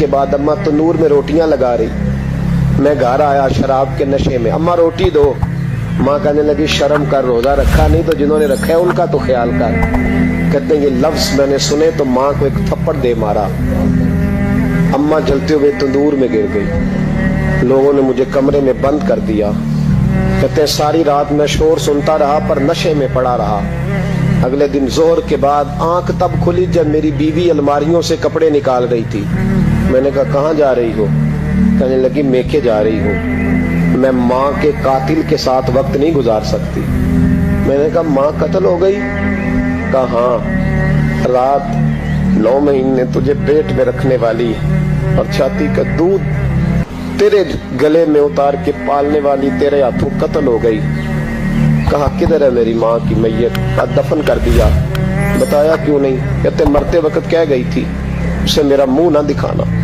کے بعد اماں تندور میں روٹیاں لگا رہی، میں گھر آیا شراب کے نشے میں، اماں روٹی دو، ماں کہنے لگی شرم کر، روزہ رکھا نہیں تو جنہوں نے رکھا ہے ان کا تو خیال کر۔ کہتے ہیں یہ لفظ میں نے سنے تو ماں کو ایک تھپڑ دے مارا، اماں جلتے ہوئے تندور میں گر گئی، لوگوں نے مجھے کمرے میں بند کر دیا۔ کہتے ہیں ساری رات میں شور سنتا رہا پر نشے میں پڑا رہا۔ اگلے دن ظہر کے بعد آنکھ تب کھلی جب میری بیوی الماریوں سے کپڑے نکال رہی تھی۔ میں نے کہا کہاں جا رہی ہو؟ کہنے لگی میکے جا رہی ہوں، میں ماں کے قاتل کے ساتھ وقت نہیں گزار سکتی۔ میں نے کہا ماں قتل ہو گئی؟ کہا ہاں، رات 9 مہینے تجھے پیٹ میں رکھنے والی اور چھاتی کا دودھ تیرے گلے میں اتار کے پالنے والی تیرے ہاتھوں قتل ہو گئی۔ کہا کدھر ہے میری ماں کی میت؟ دفن کر دیا۔ بتایا کیوں نہیں؟ کہتے مرتے وقت کہہ گئی تھی اسے میرا منہ نہ دکھانا۔